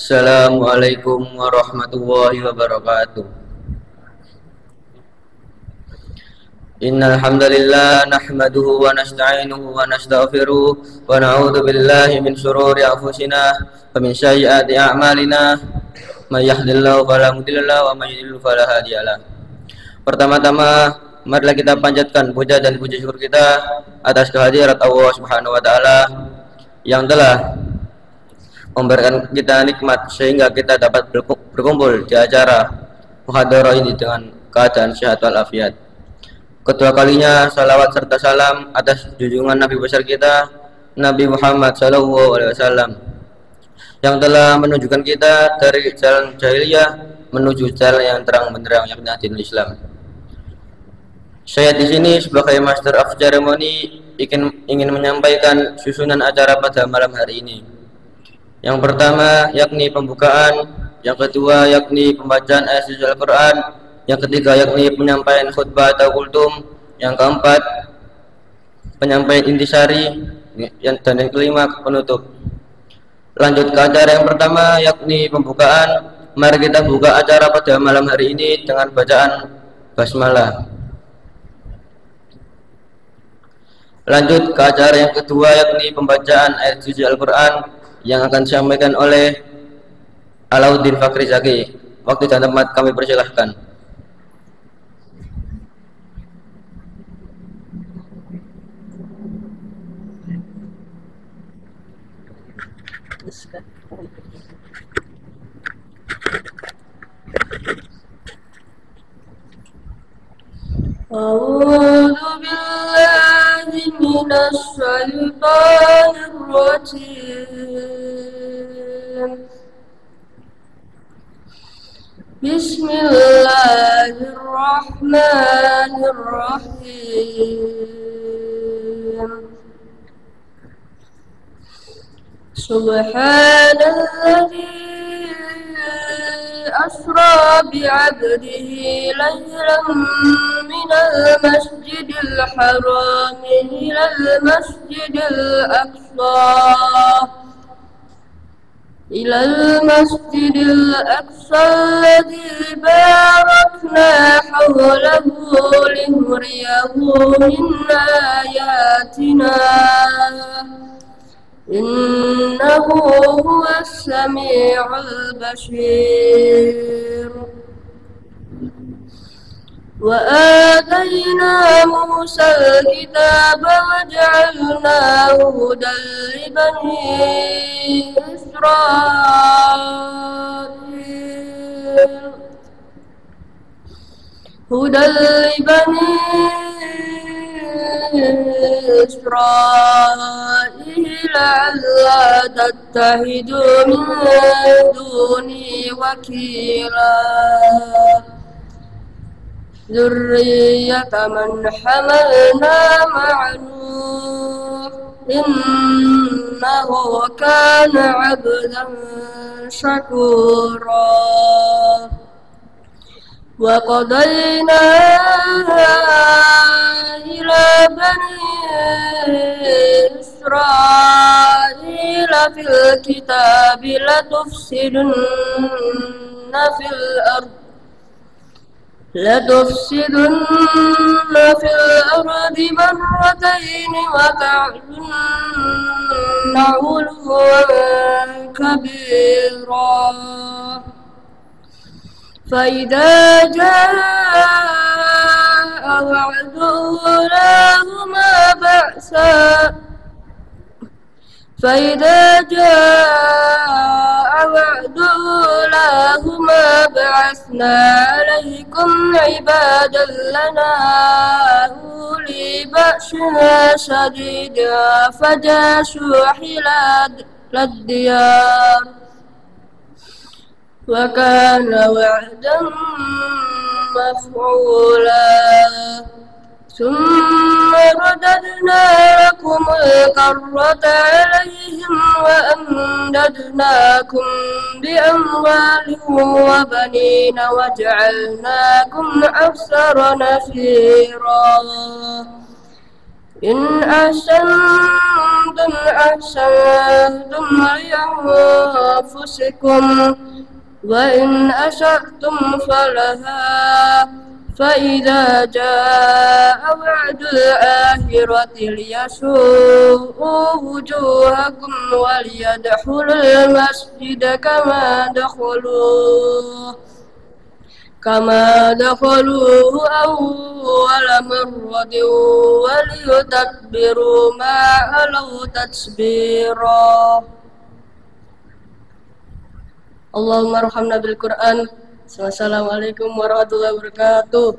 Assalamualaikum warahmatullahi wabarakatuh. Innal hamdalillah nahmaduhu wa nasta'inuhu wa nastaghfiruh wa na'udzu billahi min shururi anfusina wa min sayyiati a'malina. May yahdihillahu fala mudilla lahu wa may yudlil fala hadiyalah. Pertama-tama marilah kita panjatkan puja dan puji syukur kita atas kehadirat Allah Subhanahu wa taala yang telah memberikan kita nikmat sehingga kita dapat berkumpul di acara muhadarah ini dengan keadaan sehat walafiat. Kedua kalinya salawat serta salam atas junjungan Nabi besar kita Nabi Muhammad SAW yang telah menunjukkan kita dari jalan jahiliyah menuju jalan yang terang benderang yakni dinul Islam. Saya di sini sebagai Master of Ceremony ingin menyampaikan susunan acara pada malam hari ini. Yang pertama yakni pembukaan, yang kedua yakni pembacaan ayat suci Al-Quran, yang ketiga yakni penyampaian khutbah atau kultum, yang keempat penyampaian intisari, dan yang kelima penutup. Lanjut ke acara yang pertama yakni pembukaan. Mari kita buka acara pada malam hari ini dengan bacaan basmalah. Lanjut ke acara yang kedua yakni pembacaan ayat suci Al-Quran yang akan disampaikan oleh Alauddin Fakri Zaki. Waktu dan tempat kami persilahkan. A'udzu billahi minasy syaithanir rajim. Bismillahirrahmanirrahim. Subhanalladzi asra bi'abdihi laylan minal masjidil haram ilal masjidil aqsa alladzi barakna hawlahu linuriyahu min ayatina innahu huwas sami'ul basir. Wa atayna Musa al-kitaba wa ja'alnahu hudan li bani Israil alla tattahidu min duni wakila Dzurriyyata man hamalna ma'a Nuh innahu kana 'abdan syakura. Wa qadayna ila bani Israila fil kitabi latufsidunna fil ardi marrataini wa ta'lunna 'uluwan kabira. فإذا جاء وعد أولاهما بعثنا عليكم عبادا لنا أولي بأس شديد فجاسوا خلال الديار وكان وعدا مفعولا. ثم رددنا لكم الكرة عليهم وأمددناكم بأموال وبنين وجعلناكم أكثر نفيرا. إن أحسنتم أحسنتم لأنفسكم وإن أسأتم فلها فإذا جاء وعد الآخرة ليسوءوا وجوهكم وليدخلوا المسجد كما دخلوه أول مرة وليتبروا ما علوا تتبيرا. اللهم ارحمنا بالقرآن. Wassalamualaikum warahmatullahi wabarakatuh.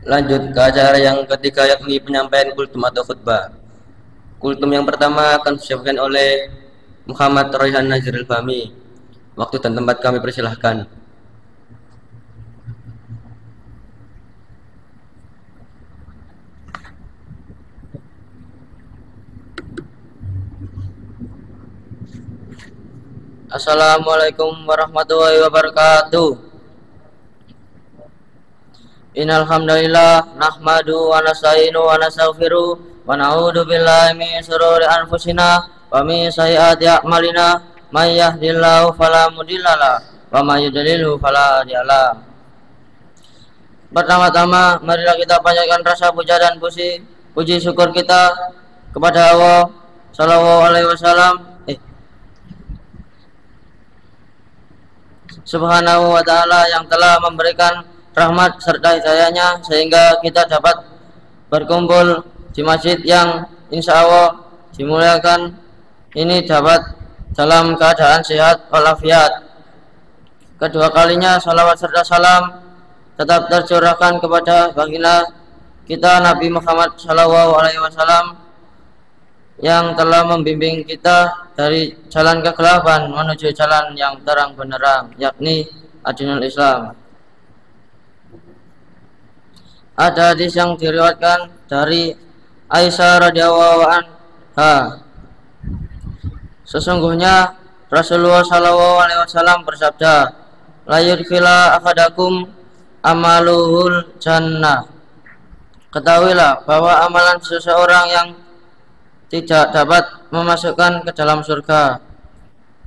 Lanjut ke acara yang ketiga, yakni penyampaian kultum atau khutbah. Kultum yang pertama akan disampaikan oleh Muhammad Royhan Nazirul Fahmi. Waktu dan tempat kami persilahkan. Assalamualaikum warahmatullahi wabarakatuh. Innal hamdalillah nahmadu wa nasta'inu wa nastaghfiruh wa na'udzu billahi min shururi anfusina wa min sayyiati a'malina. May yahdihillahu fala mudhillalah wa may yudlilhu fala hadiyalah. Pertama-tama marilah kita panjatkan rasa puja dan puji syukur kita kepada Allah sallallahu alaihi wasallam subhanahu wa ta'ala yang telah memberikan rahmat serta hidayahnya sehingga kita dapat berkumpul di masjid yang insya Allah dimuliakan ini dapat dalam keadaan sehat walafiat. Kedua kalinya salawat serta salam tetap tercurahkan kepada baginda kita Nabi Muhammad SAW yang telah membimbing kita dari jalan kegelapan menuju jalan yang terang benderang, yakni Adinul Islam. Ada hadis yang diriwayatkan dari Aisyah radhiyallahu anha. Sesungguhnya Rasulullah SAW bersabda, la yudkhila ahadakum amaluhul jannah. Ketahuilah bahwa amalan seseorang yang tidak dapat memasukkan ke dalam surga.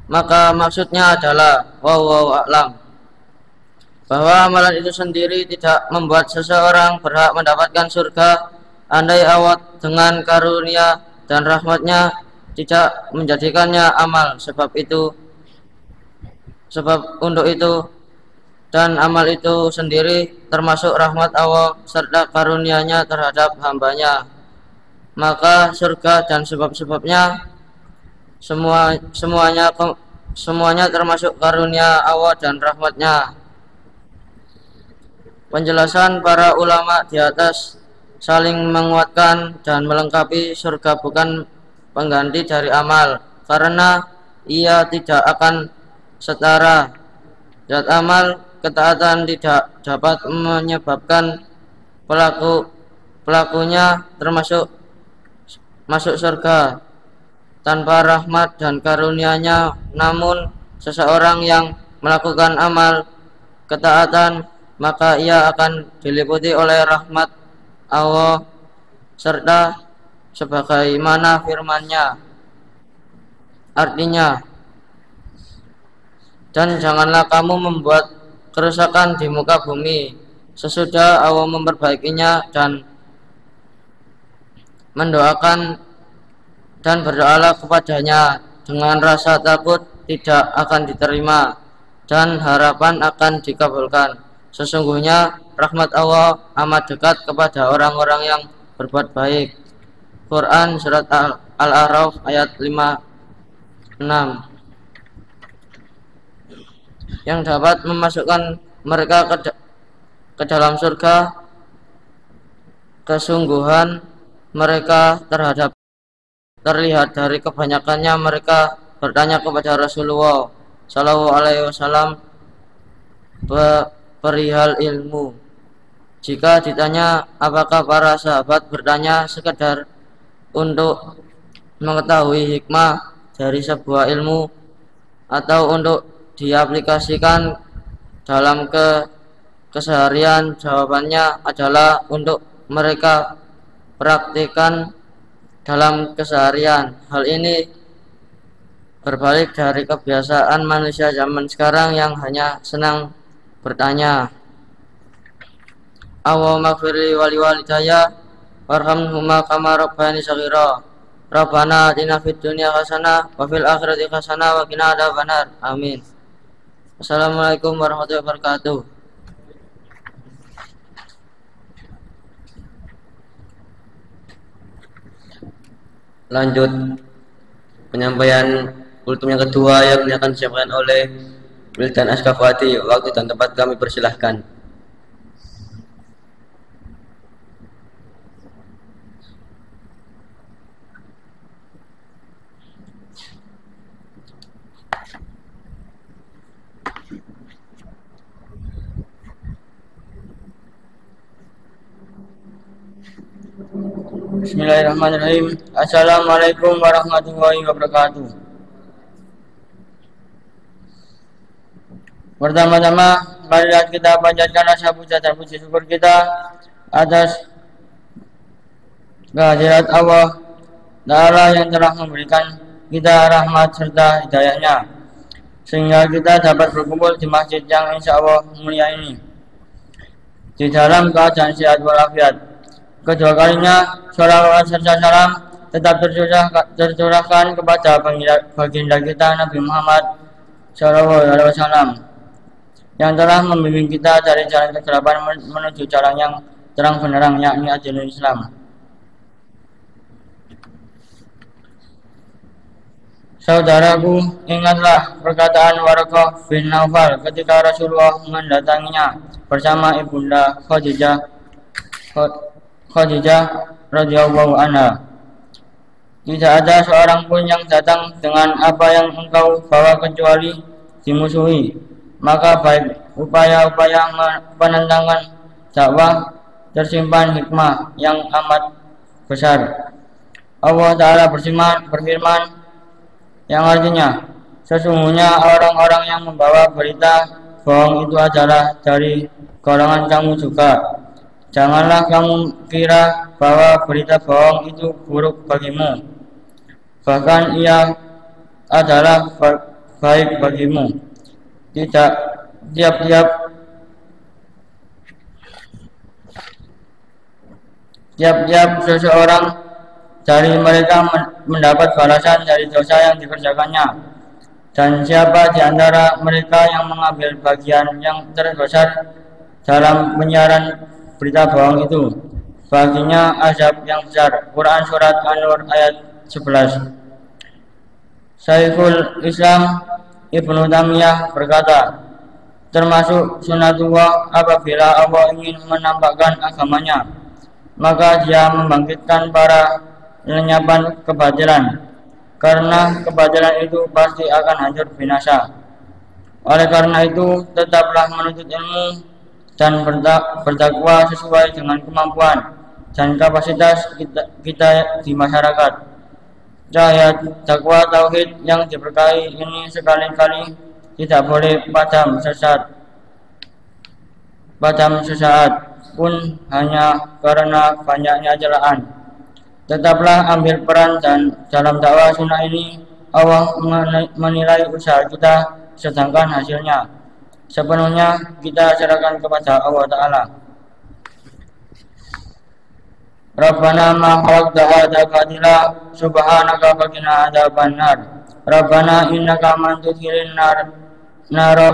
Maka maksudnya adalah wallahu a'lam, bahwa amalan itu sendiri tidak membuat seseorang berhak mendapatkan surga andai Allah dengan karunia dan rahmatnya tidak menjadikannya amal sebab untuk itu, dan amal itu sendiri termasuk rahmat Allah serta karunia-Nya terhadap hambanya, maka surga dan sebab-sebabnya semuanya termasuk karunia Allah dan rahmat-Nya. Penjelasan para ulama di atas saling menguatkan dan melengkapi. Surga bukan pengganti dari amal, karena ia tidak akan setara. Zat amal ketaatan tidak dapat menyebabkan pelakunya masuk surga tanpa rahmat dan karunia-Nya. Namun seseorang yang melakukan amal ketaatan, maka ia akan diliputi oleh rahmat Allah serta sebagaimana firman-Nya, artinya, dan janganlah kamu membuat kerusakan di muka bumi sesudah Allah memperbaikinya, dan mendoakan dan berdoalah kepadanya dengan rasa takut tidak akan diterima dan harapan akan dikabulkan. Sesungguhnya rahmat Allah amat dekat kepada orang-orang yang berbuat baik. Quran surat Al-A'raf ayat 56. Yang dapat memasukkan mereka ke dalam surga kesungguhan mereka terlihat dari kebanyakannya mereka bertanya kepada Rasulullah Shallallahu Alaihi Wasallam perihal ilmu. Jika ditanya apakah para sahabat bertanya sekedar untuk mengetahui hikmah dari sebuah ilmu atau untuk diaplikasikan dalam keseharian, jawabannya adalah untuk mereka praktikkan dalam keseharian. Hal ini berbalik dari kebiasaan manusia zaman sekarang yang hanya senang bertanya. Allahumma gfirli wali walidayya warhamhuma kama rabbayani shaghira. Rabbana atina fid dunya hasanah wa fil akhirati hasanah wa qina adzabannar. Amin. Assalamualaikum warahmatullahi wabarakatuh. Lanjut penyampaian kultum yang kedua yang akan disampaikan oleh Wildan Askafati. Waktu dan tempat kami persilahkan. Bismillahirrahmanirrahim. Assalamualaikum warahmatullahi wabarakatuh. Pertama-tama, marilah kita panjatkan rasa puja dan puji syukur kita atas kehadirat Allah Ta'ala yang telah memberikan kita rahmat serta hidayahnya, sehingga kita dapat berkumpul di masjid yang insya Allah mulia ini di dalam keadaan sehat walafiat. Kedua kalinya, sholawat serta salam tetap tercurahkan kepada baginda kita Nabi Muhammad SAW yang telah membimbing kita dari jalan kegelapan menuju jalan yang terang benderang, yakni ajaran Islam. Saudaraku, ingatlah perkataan Waraqah bin Naufal ketika Rasulullah mendatanginya bersama ibunda Khadijah radhiyallahu anha. Tidak ada seorang pun yang datang dengan apa yang engkau bawa kecuali dimusuhi. Maka baik upaya-upaya penentangan dakwah tersimpan hikmah yang amat besar. Allah Ta'ala berfirman yang artinya, sesungguhnya orang-orang yang membawa berita bohong itu adalah dari golongan kamu juga. Janganlah kamu kira bahwa berita bohong itu buruk bagimu, bahkan ia adalah baik bagimu. Tidak tiap-tiap seseorang dari mereka mendapat balasan dari dosa yang dikerjakannya, dan siapa di antara mereka yang mengambil bagian yang terbesar dalam penyiaran berita bohong itu, baginya azab yang besar. Quran Surat An-Nur ayat 11. Syekhul Islam Ibnu Taimiyah berkata, termasuk sunatullah apabila Allah ingin menampakkan agamanya, maka dia membangkitkan para lenyapan kebatilan, karena kebatilan itu pasti akan hancur binasa. Oleh karena itu, tetaplah menuntut ilmu dan bertakwa sesuai dengan kemampuan dan kapasitas kita di masyarakat. Cahaya takwa tauhid yang diberkahi ini sekali-kali tidak boleh padam sesaat pun hanya karena banyaknya celaan. Tetaplah ambil peran dan dalam dakwah sunnah ini. Allah menilai usaha kita, sedangkan hasilnya sepenuhnya kita serahkan kepada Allah Ta'ala. Rabbana ma khalaqta hadza batila subhanaka faqina adzabannar. Rabbana innaka man tudkhilin nar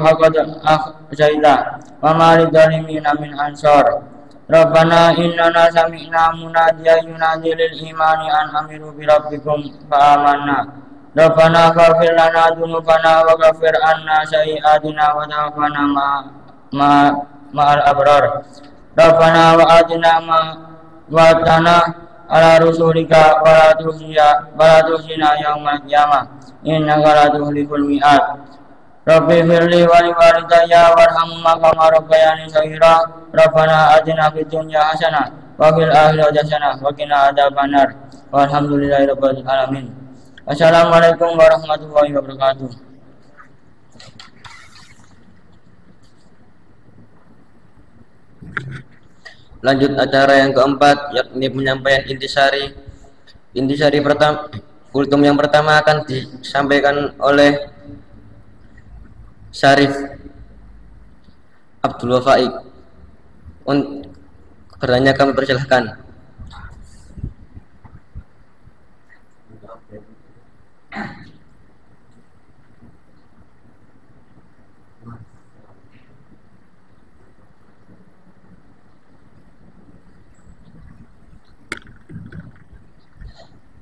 faqad akhzaita wa ma lidzalimin min ansar. Rabbana innana sami'na munadiyan yunadi lil imani an amiru bi rabbikum fa amanna. Rabbana faghfir lana dzunubana wa ghfir anna sayyi'atina wa tawaffana ma'al abrar. Rabbana wa atina ma wa'adtana ala rusulika wa la tukhzina yaumal qiyamah innaka la tukhliful mi'ad. Rabbi firli wa li walidayya warhamhuma kama rabbayani shaghira. Rabbana atina fid dunya hasanah wa fil akhirati hasanah wa qina adzabannar. Walhamdulillahi rabbil alamin. Assalamualaikum warahmatullahi wabarakatuh. Lanjut acara yang keempat, yakni penyampaian intisari. Intisari pertama, kultum yang pertama akan disampaikan oleh Syarif Abdul Wafaik. Kerannya kami persilahkan.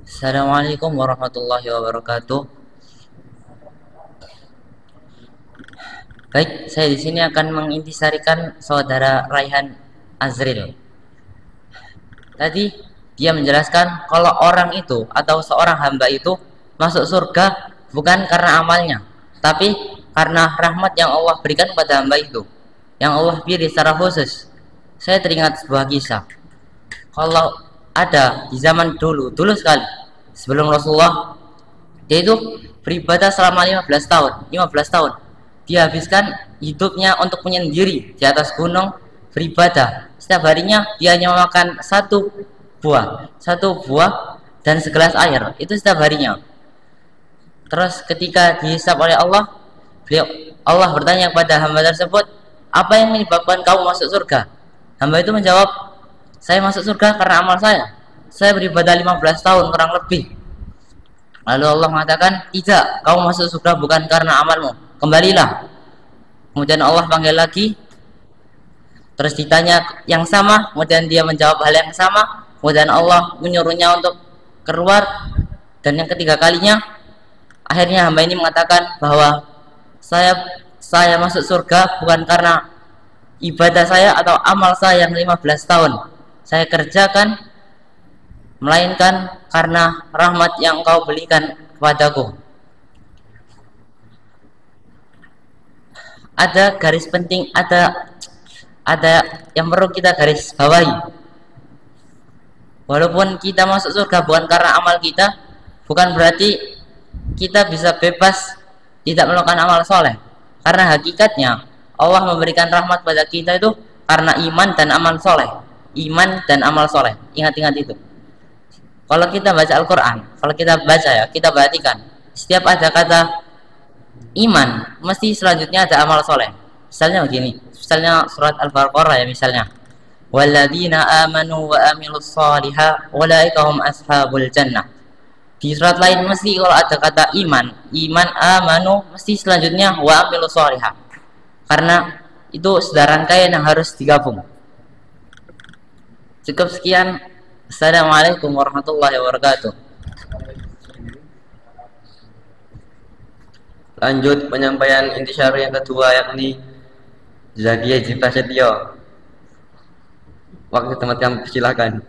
Assalamualaikum warahmatullahi wabarakatuh. Baik, saya di sini akan mengintisarikan saudara Raihan Azril. Tadi dia menjelaskan kalau orang itu atau seorang hamba itu masuk surga bukan karena amalnya, tapi karena rahmat yang Allah berikan pada hamba itu, yang Allah pilih secara khusus. Saya teringat sebuah kisah. Kalau ada di zaman dulu sekali sebelum Rasulullah, dia itu beribadah selama 15 tahun. Dia habiskan hidupnya untuk menyendiri di atas gunung beribadah. Setiap harinya dia hanya makan satu buah dan segelas air, itu setiap harinya. Terus ketika dihisab oleh Allah, Allah bertanya kepada hamba tersebut, apa yang menyebabkan kamu masuk surga? Hamba itu menjawab, saya masuk surga karena amal saya beribadah 15 tahun kurang lebih. Lalu Allah mengatakan, tidak, kamu masuk surga bukan karena amalmu, kembalilah. Kemudian Allah panggil lagi, terus ditanya yang sama, kemudian dia menjawab hal yang sama. Kemudian Allah menyuruhnya untuk keluar, dan yang ketiga kalinya akhirnya hamba ini mengatakan bahwa saya masuk surga bukan karena ibadah saya atau amal saya yang 15 tahun saya kerjakan, melainkan karena rahmat yang Engkau berikan kepadaku. Ada garis penting, ada yang perlu kita garis bawahi. Walaupun kita masuk surga bukan karena amal kita, bukan berarti kita bisa bebas tidak melakukan amal soleh. Karena hakikatnya Allah memberikan rahmat pada kita itu karena iman dan amal soleh. Iman dan amal soleh. Ingat-ingat itu. Kalau kita baca Al-Quran, kalau kita baca ya, kita perhatikan, setiap ada kata iman, mesti selanjutnya ada amal soleh. Misalnya begini, misalnya surat Al-Baqarah ya, misalnya walladzina amanu wa amilus shalihat ulaika hum ashabul jannah. Di surat lain mesti kalau ada kata iman amanu, mesti selanjutnya wa amilus shalihat, karena itu sudah rangkaian yang harus digabung. Cukup sekian. Assalamualaikum warahmatullahi wabarakatuh. Lanjut penyampaian intisari yang kedua, yakni Zakia Jipta Setio. Waktu tempat yang silakan.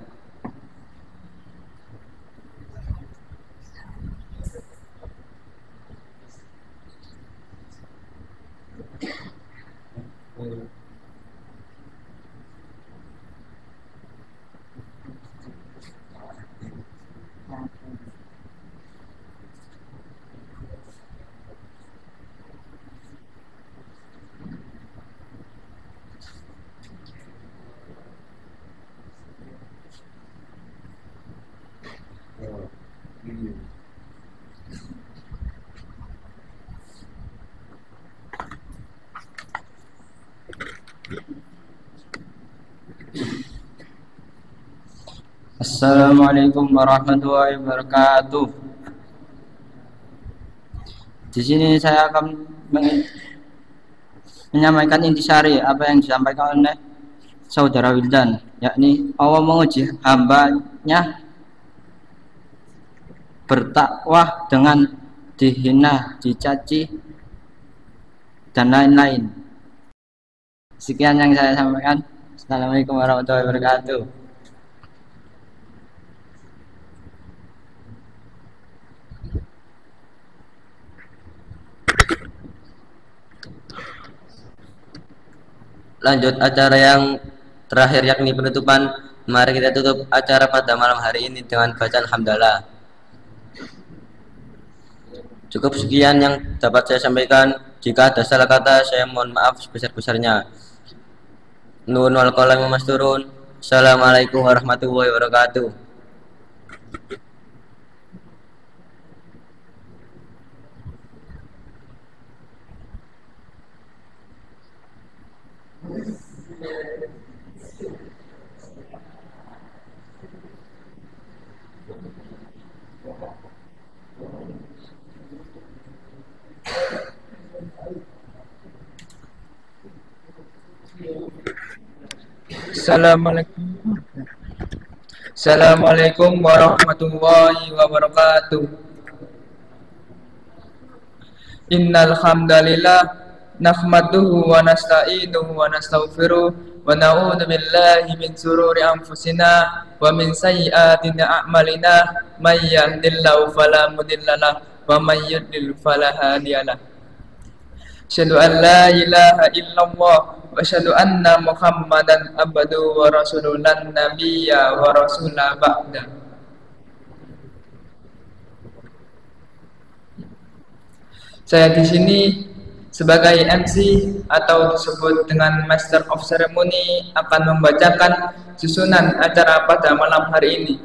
Assalamualaikum warahmatullahi wabarakatuh. Di sini saya akan menyampaikan intisari apa yang disampaikan oleh saudara Wildan, yakni Allah menguji hambanya bertakwah dengan dihina, dicaci, dan lain-lain. Sekian yang saya sampaikan. Assalamualaikum warahmatullahi wabarakatuh. lanjut acara yang terakhir yakni penutupan. Mari kita tutup acara pada malam hari ini dengan bacaan hamdalah. Cukup sekian yang dapat saya sampaikan. Jika ada salah kata, saya mohon maaf sebesar-besarnya. Nun wal qalam masturun. Assalamualaikum warahmatullahi wabarakatuh. Assalamualaikum warahmatullahi wabarakatuh. Innal hamdalillah nahmaduhu wa nasta'inuhu wa nastaghfiruh wa na'udzu billahi min shururi anfusina wa min sayyiati a'malina may yahdihillahu fala mudhillalah wa may yudlil fala hadiyalah. Asyhadu an la ilaha illallah wa asyhadu anna Muhammadan abduhu wa rasuluh lan nabiyya wa rasulah ba'da. Saya di sini sebagai MC atau disebut dengan Master of Ceremony akan membacakan susunan acara pada malam hari ini.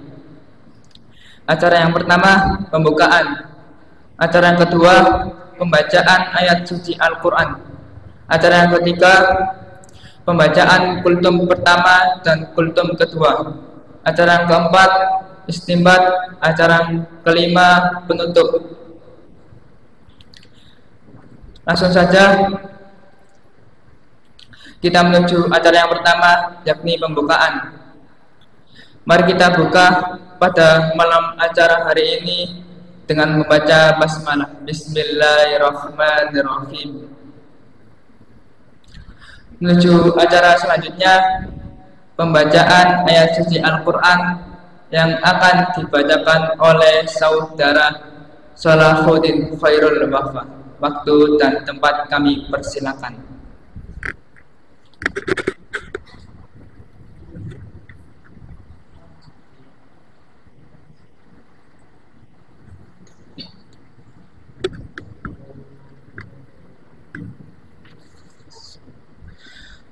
Acara yang pertama pembukaan. Acara yang kedua pembacaan ayat suci Al-Quran. Acara yang ketiga pembacaan kultum pertama dan kultum kedua. Acara yang keempat istimbat. Acara yang kelima penutup. Langsung saja kita menuju acara yang pertama, yakni pembukaan. Mari kita buka pada malam acara hari ini dengan membaca basmalah. Bismillahirrahmanirrahim. Menuju acara selanjutnya, pembacaan ayat suci Al-Quran yang akan dibacakan oleh saudara Salahuddin Khairul Wafa. Waktu dan tempat kami persilakan.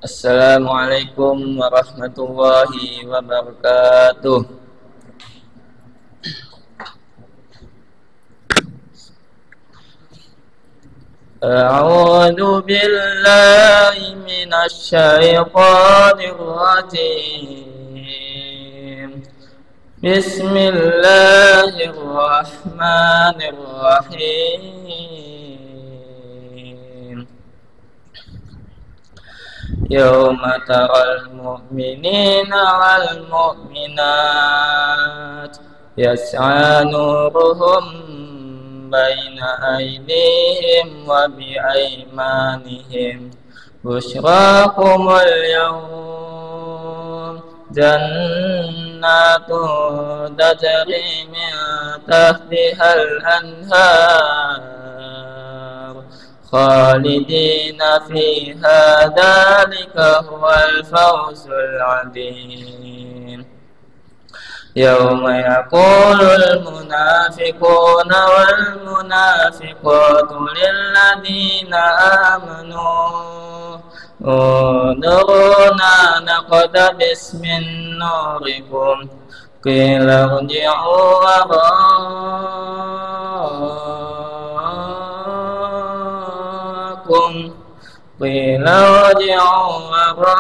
Assalamualaikum warahmatullahi wabarakatuh. A'udzu billahi minasy syaithanir rajim. Bismillahirrahmanirrahim. Yauma taral mu'minina wal mu'minat yas'a nuruhum baina aydihim wa bi'aymanihim busyrakumul yawm jannatu tajri min tahtihal anhar khalidina fiha dzalika huwal fawzul 'adzim. Yauma yaqulul munafiquna wal munafiqatu lil ladzina amanu unzurna naqtabis min nurikum qila irji'u wara'akum qila irji'u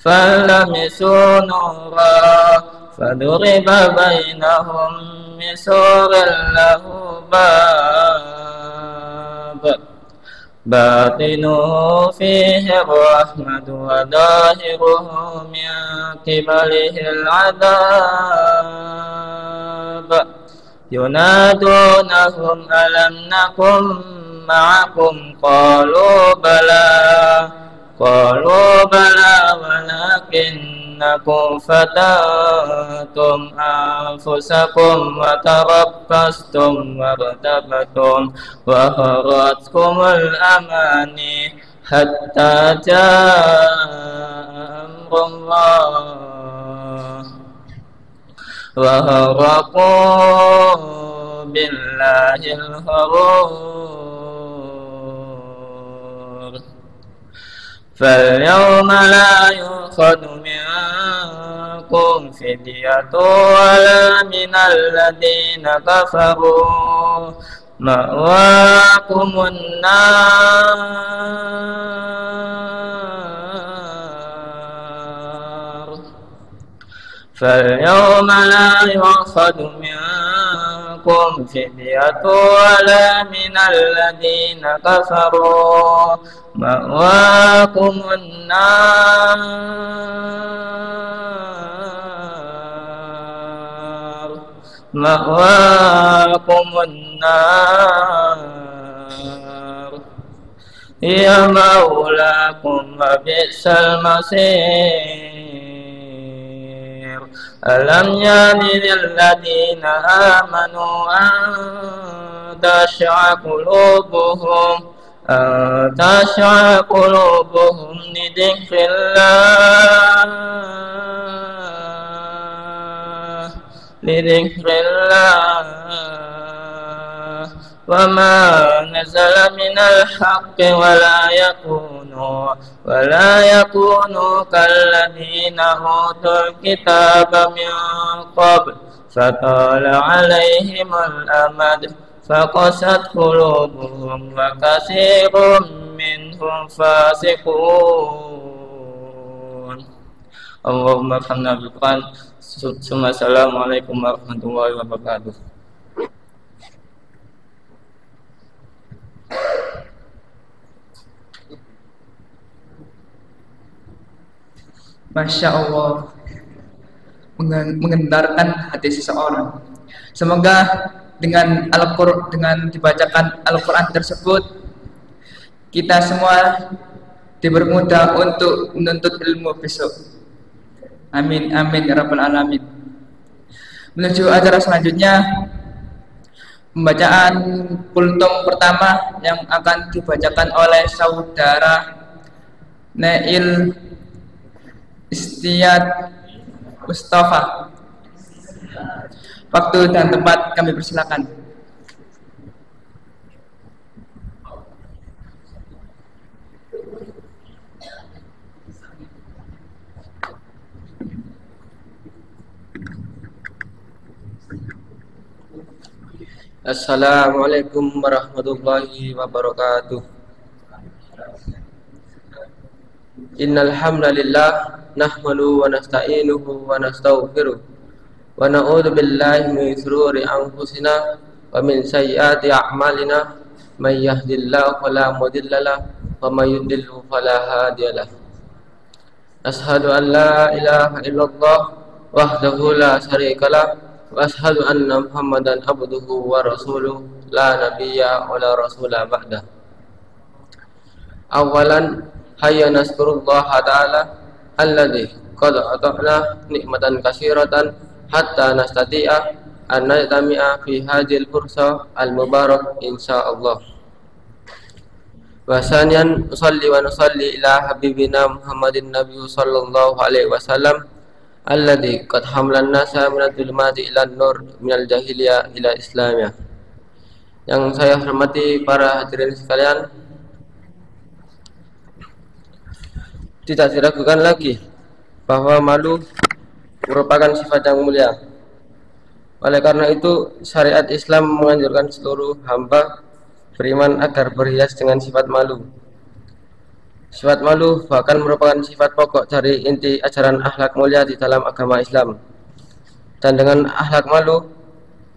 فلمسوا نورا فضرب بينهم بسور له باب باطنه فيه الرحمة وظاهره من قبله العذاب ينادونهم ألم نكن معكم قالوا بلى ولكنكم أنكم فتنتم أنفسكم وتربصتم وارتبتم وغرتكم الأماني حتى جاء أمر الله وغرقوا بالله الغرور فاليوم لا يؤخذ منكم فدية ولا من الذين كفروا مأواكم النار فاليوم لا يؤخذ منكم فدية ولا من الذين كفروا مأواكم النار هي مولاكم وبئس المصير ألم يأن للذين آمنوا أن تخشع قلوبهم لذكر الله وما نزل من الحق ولا يكونوا كالذين أوتوا الكتاب من قبل فطال عليهم الأمد فقست قلوبهم وكثير منهم فاسقون اللهم ارحمنا بالقرآن. Assalamualaikum warahmatullahi wabarakatuh. Masya Allah, menggentarkan hati seseorang. Semoga dengan dibacakan Al-Quran tersebut, kita semua dipermudah untuk menuntut ilmu besok. Amin amin ya rabbal alamin. Menuju acara selanjutnya, pembacaan kultum pertama yang akan dibacakan oleh saudara Nail Istiad Mustafa. Waktu dan tempat kami persilakan. Assalamualaikum warahmatullahi wabarakatuh. Innal hamdalillah nahmaduhu wa nasta'inuhu wa nastaghfiruh wa na'udzu billahi min shururi anfusina wa min sayyiati a'malina may yahdihillahu fala mudilla lahu wa may yudlil fala hadiya lahu. Ashhadu an la ilaha illallah wahdahu la syarika lahu wa ashhadu anna Muhammadan abduhu wa rasuluh la nabiyya wa la rasula ba'da. Awalan hayya naskurullah ta'ala alladhi qad ata'na nikmatan katsiratan hatta nastati'a an najtami'a fi hadhil fursa al-mubarak insyaallah. Wa saniyan usalli wa nusalli ila habibina Muhammadin nabiyyu sallallahu alaihi wasallam alladzi qad hamlan nasa minal zulmati ila nur minal jahiliyah ila islamiyah. Yang saya hormati para hadirin sekalian, tidak diragukan lagi bahwa malu merupakan sifat yang mulia. Oleh karena itu, syariat Islam menganjurkan seluruh hamba beriman agar berhias dengan sifat malu. Sifat malu bahkan merupakan sifat pokok dari inti ajaran akhlak mulia di dalam agama Islam. Dan dengan akhlak malu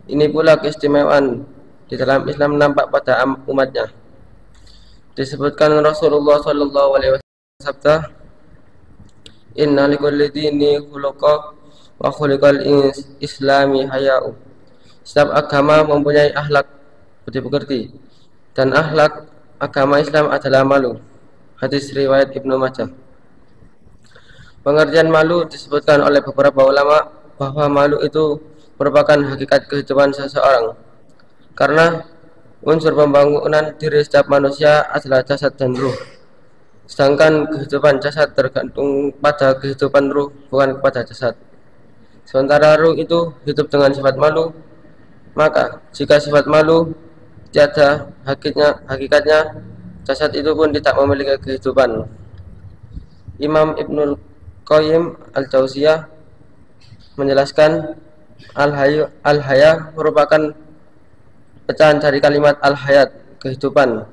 ini pula keistimewaan di dalam Islam nampak pada umatnya. Disebutkan Rasulullah sallallahu alaihi wasallam sabda, "Inna likulli dini khuluqa wa khuliqal islami haya'u." Setiap agama mempunyai akhlak budi pekerti, dan akhlak agama Islam adalah malu. Hadis riwayat Ibnu Majah. Pengertian malu disebutkan oleh beberapa ulama bahwa malu itu merupakan hakikat kehidupan seseorang, karena unsur pembangunan diri setiap manusia adalah jasad dan ruh, sedangkan kehidupan jasad tergantung pada kehidupan ruh, bukan kepada jasad. Sementara ruh itu hidup dengan sifat malu, maka jika sifat malu tiada hakikatnya, jasad itu pun tidak memiliki kehidupan. Imam Ibnul Qayyim Al-Jauziyah menjelaskan al-haya merupakan pecahan dari kalimat al-hayat, kehidupan.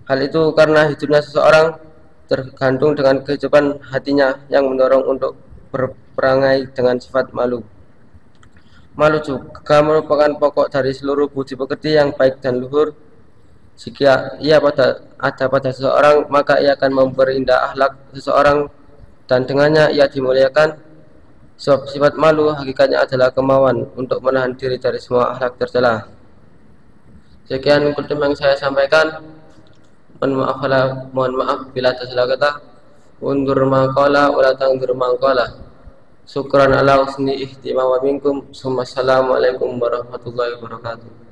Hal itu karena hidupnya seseorang tergantung dengan kehidupan hatinya yang mendorong untuk berperangai dengan sifat malu. Malu juga merupakan pokok dari seluruh budi pekerti yang baik dan luhur. Jika ia ada pada seseorang, maka ia akan memperindah akhlak seseorang dan dengannya ia dimuliakan. Sebab sifat malu hakikatnya adalah kemauan untuk menahan diri dari semua akhlak tercela. Sekian kultum yang saya sampaikan. Mohon maaf bila ada salah kata. Undur maqala wa la tangdur maqala. Syukran ala husni ihtimam minkum. Assalamualaikum warahmatullahi wabarakatuh.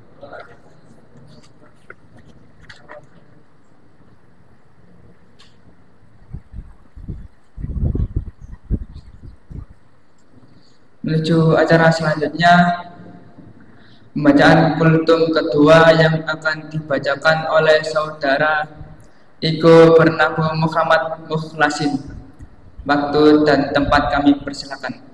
Menuju acara selanjutnya, pembacaan kultum kedua yang akan dibacakan oleh saudara Iko Bernabu Muhammad Mukhlasin. Waktu dan tempat kami persilakan.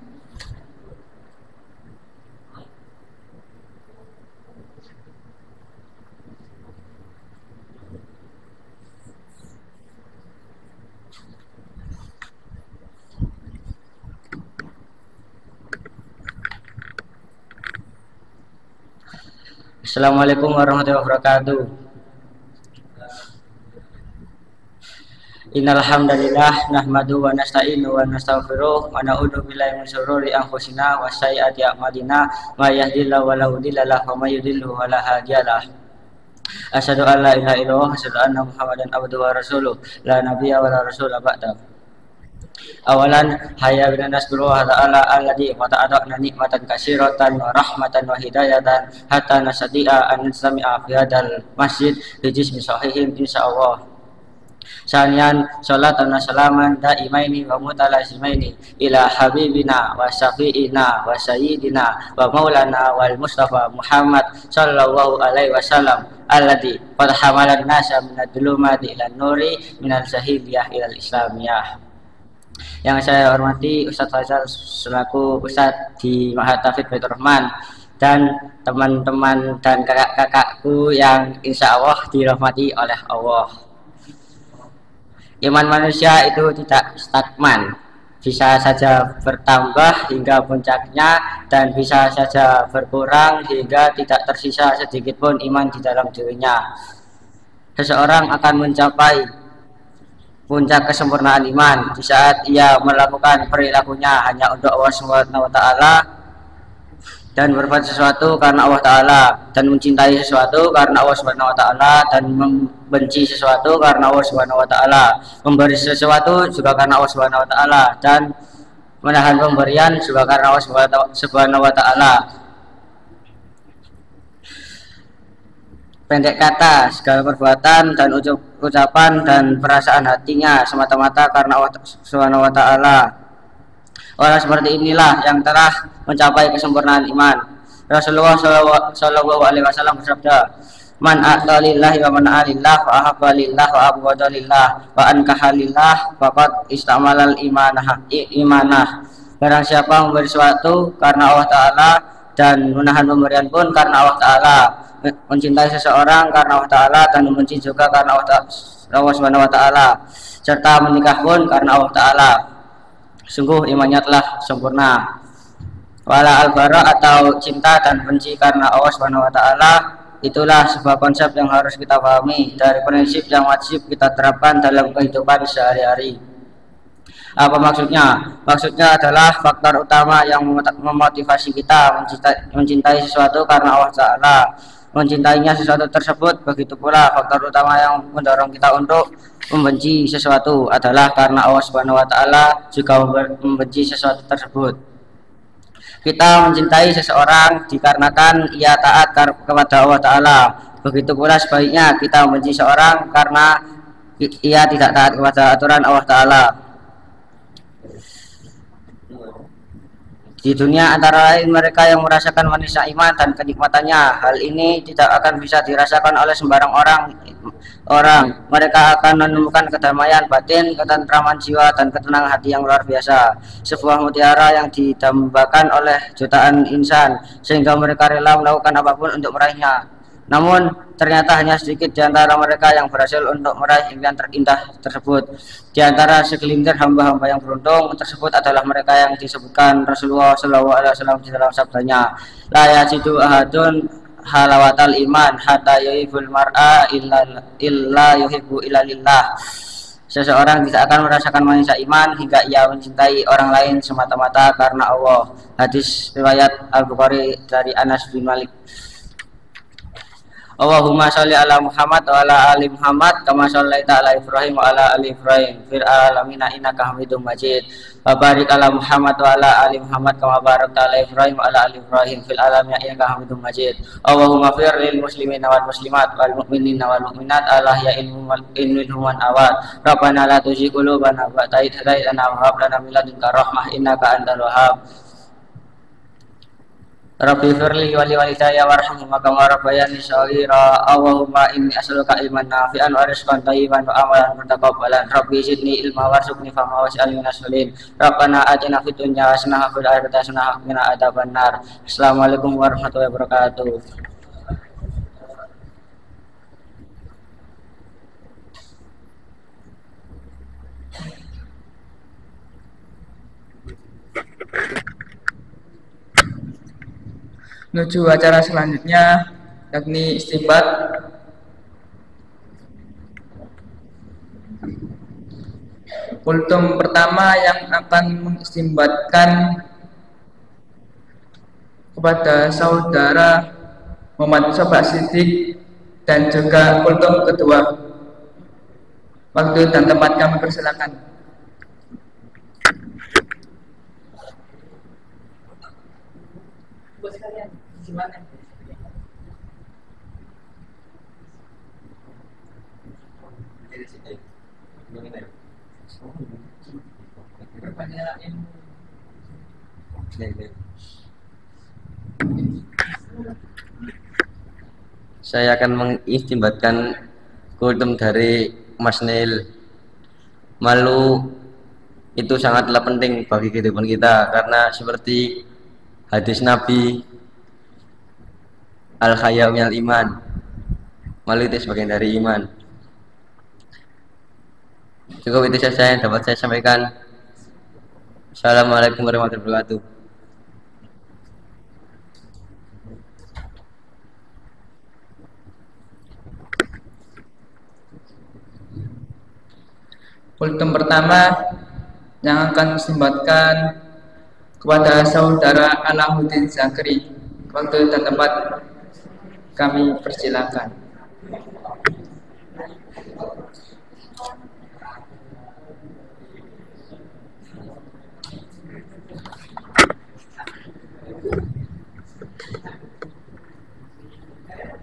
Assalamualaikum warahmatullahi wabarakatuh. Innal hamdalillah nahmaduhu wa nasta'inu wa nastaghfiruh wa na'udzu billahi min shururi anfusina wa sayyiati a'malina may yahdihillahu wa la mudilla lahu wa may yudlil wa la hadiyalah. Asyhadu an la ilaha illallah wa asyhadu anna Muhammadan abduhu wa rasuluh la nabiyya wa la rasula ba'da. Awalan hayya bin nasbullah ta'ala alladhi wata'adna nikmatan katsiratan wa rahmatan wa hidayatan hatta nasadi'a an nastami'a fi hadzal masjid bi jismi sahihin insyaallah. Sanian sholatan wa salaman daimaini wa mutalasimaini ila habibina wa syafi'ina wa sayyidina wa maulana wal mustafa Muhammad sallallahu alaihi wasallam alladhi qad hamalan nasa minad dhulumati ila nuri minal jahiliyah ilal islamiyah. Yang saya hormati Ustadz Faisal selaku Ustadz di Ma'had Tahfidz Baitur Rahman dan teman-teman dan kakak-kakakku yang insya Allah dirahmati oleh Allah. Iman manusia itu tidak stagnan, bisa saja bertambah hingga puncaknya dan bisa saja berkurang hingga tidak tersisa sedikit pun iman di dalam dirinya. Seseorang akan mencapai puncak kesempurnaan iman di saat ia melakukan perilakunya hanya untuk Allah Subhanahu wa taala dan berbuat sesuatu karena Allah taala dan mencintai sesuatu karena Allah Subhanahu wa taala dan membenci sesuatu karena Allah Subhanahu wa taala, memberi sesuatu juga karena Allah Subhanahu wa taala dan menahan pemberian juga karena Allah Subhanahu wa taala. Pendek kata, segala perbuatan dan ucapan dan perasaan hatinya semata-mata karena Allah Subhanahu wa taala. Orang seperti inilah yang telah mencapai kesempurnaan iman. Rasulullah sallallahu alaihi wasallam bersabda, "Man a'talillahi wa man a'alillah wa ahabba lillah wa abghada lillah wa ankaha lillah faqad istamalal imanah." Barang siapa memberi sesuatu karena Allah taala dan menahan pemberian pun karena Allah taala, mencintai seseorang karena Allah taala dan membenci juga karena Allah Subhanahu wa taala, serta menikah pun karena Allah taala, sungguh imannya telah sempurna. Wala albara atau cinta dan benci karena Allah Subhanahu wa taala, itulah sebuah konsep yang harus kita pahami dari prinsip yang wajib kita terapkan dalam kehidupan sehari-hari. Apa maksudnya? Maksudnya adalah faktor utama yang memotivasi kita mencintai sesuatu karena Allah taala. mencintainya sesuatu tersebut. Begitu pula faktor utama yang mendorong kita untuk membenci sesuatu adalah karena Allah Subhanahu wa taala juga membenci sesuatu tersebut. Kita mencintai seseorang dikarenakan ia taat kepada Allah taala. Begitu pula sebaliknya, kita membenci seorang karena ia tidak taat kepada aturan Allah taala. Di dunia antara lain mereka yang merasakan manisnya iman dan kenikmatannya. Hal ini tidak akan bisa dirasakan oleh sembarang orang. Mereka akan menemukan kedamaian batin, ketentraman jiwa, dan ketenangan hati yang luar biasa. Sebuah mutiara yang didambakan oleh jutaan insan, sehingga mereka rela melakukan apapun untuk meraihnya. Namun ternyata hanya sedikit di antara mereka yang berhasil untuk meraih impian terindah tersebut. Di antara segelintir hamba-hamba yang beruntung tersebut adalah mereka yang disebutkan Rasulullah SAW di dalam sabdanya, la yajidu ahadun halawatal iman hatta yuhibbul mar'a illa yuhibbu illa lillah. Seseorang tidak akan merasakan manisnya iman hingga ia mencintai orang lain semata-mata karena Allah. Hadis riwayat Al-Bukhari dari Anas bin Malik. Allahumma sholli ala Muhammad wa ala ali Muhammad kama shollaita ala Ibrahim wa ala ali Ibrahim fil alamin innaka Hamidum Majid. Wa barik ala Muhammad wa ala ali Muhammad kama barakta ala Ibrahim wa ala ali Ibrahim fil alamin innaka Hamidum Majid. Allahumma fir lil muslimina wal muslimat wal mu'minina wal mu'minat Allah ya ilmu wan awad. Rabbana la tuzigh qulubana ba'da idh hadaytana wa hab lana min ladunka rahmah innaka antal wahhab. Rabbi firli wali walidayya warhamhuma kama rabbayani shaghira. Allahumma inni as'aluka ilman nafi'an wa rizqan thayyiban wa amalan mutaqabbalan. Rabbi zidni ilma warzuqni fahma waj'alni minas sholihin. Rabbana atina fid dunya hasanah wa fil akhirati hasanah wa qina adzabannar. Assalamualaikum warahmatullahi wabarakatuh. Menuju acara selanjutnya, yakni istinbat. Kultum pertama yang akan mengistinbatkan kepada saudara Muhammad Sobat Siddiq dan juga kultum kedua. Waktu dan tempat kami persilakan. Gimana? Saya akan mengistinbatkan kultum dari Mas Neil. Malu itu sangatlah penting bagi kehidupan kita karena seperti hadis Nabi, al-khaya minal iman, malu itu sebagian dari iman. Cukup itu saja yang dapat saya sampaikan. Assalamualaikum warahmatullahi wabarakatuh. Kultum pertama yang akan disimbatkan kepada saudara Alahuddin Zakri. Waktu dan tempat kami persilakan.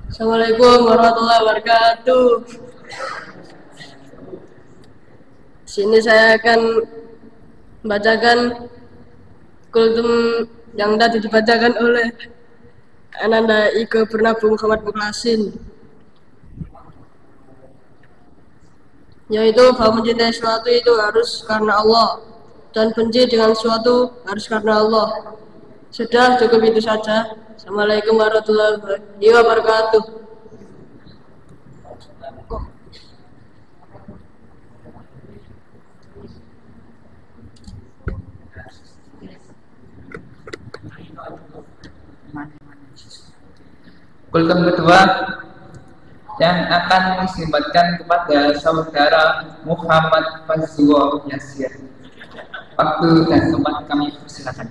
Assalamualaikum warahmatullahi wabarakatuh. Sini saya akan membacakan kultum yang tadi dibacakan oleh Ananda Ika Bernabu Muhammad Muklasin, yaitu bahwa mencintai sesuatu itu harus karena Allah dan benci dengan sesuatu harus karena Allah. Sudah, cukup itu saja. Assalamualaikum warahmatullahi wabarakatuh. Kultum kedua yang akan disimbatkan kepada saudara Muhammad Fazwa Yasir. Waktu dan tempat kami persilakan.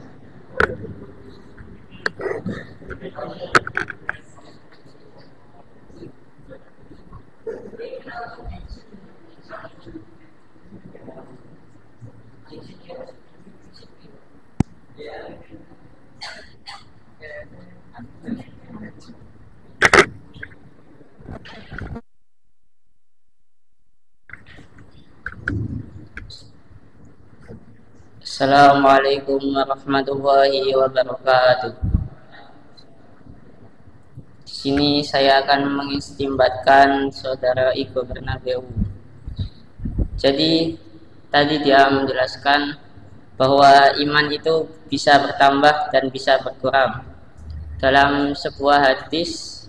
Assalamualaikum warahmatullahi wabarakatuh. Di sini saya akan mengistimbatkan saudara Iko Bernabeu. Jadi tadi dia menjelaskan bahwa iman itu bisa bertambah dan bisa berkurang. Dalam sebuah hadis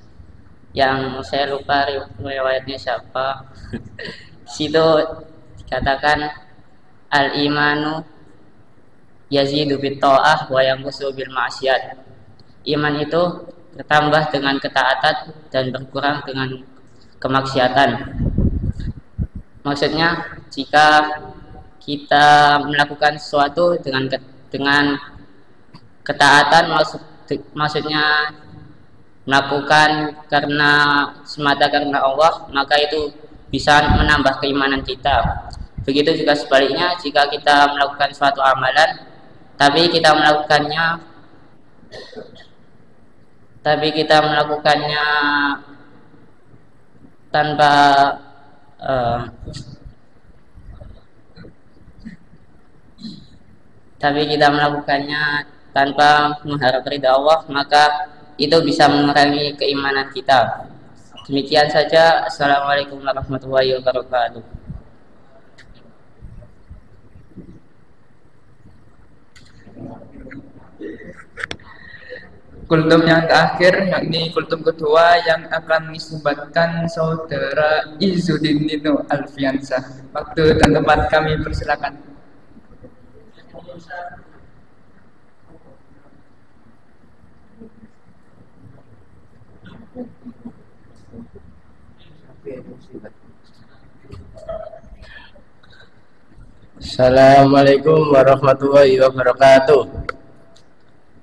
yang saya lupa riwayatnya siapa, di situ dikatakan al-imanu yazidu bit ta'ah wa yanqusu bil ma'siyat. Iman itu bertambah dengan ketaatan dan berkurang dengan kemaksiatan. Maksudnya jika kita melakukan sesuatu dengan ketaatan, maksudnya melakukan semata karena Allah, maka itu bisa menambah keimanan kita. Begitu juga sebaliknya, jika kita melakukan suatu amalan tapi kita melakukannya tanpa mengharap ridha Allah, maka itu bisa mengurangi keimanan kita. Demikian saja. Assalamualaikum warahmatullahi wabarakatuh. Kultum yang terakhir, yakni kultum kedua yang akan disumbatkan saudara Izzuddin Nino Alfiansyah. Waktu dan tempat kami persilakan. Assalamualaikum warahmatullahi wabarakatuh.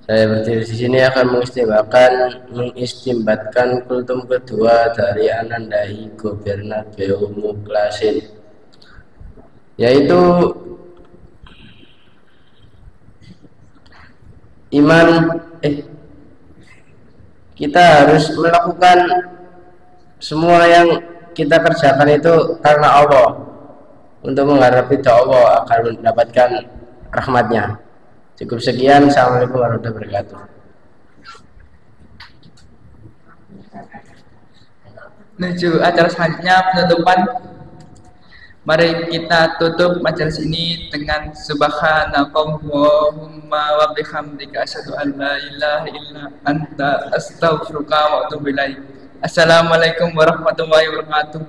Saya berdiri di sini akan mengistimbatkan kultum kedua dari Ananda Iko Bernabeu Muklasin, yaitu kita harus melakukan semua yang kita kerjakan itu karena Allah, untuk mengharap ridha Allah agar mendapatkan rahmatnya. Cukup sekian. Assalamualaikum warahmatullahi wabarakatuh. Menuju acara selanjutnya, penutupan. Mari kita tutup majelis ini dengan subhanakallahumma wa bihamdika asyhadu an la ilaha illa anta astaghfiruka wa atubu ilaik. Assalamualaikum warahmatullahi wabarakatuh.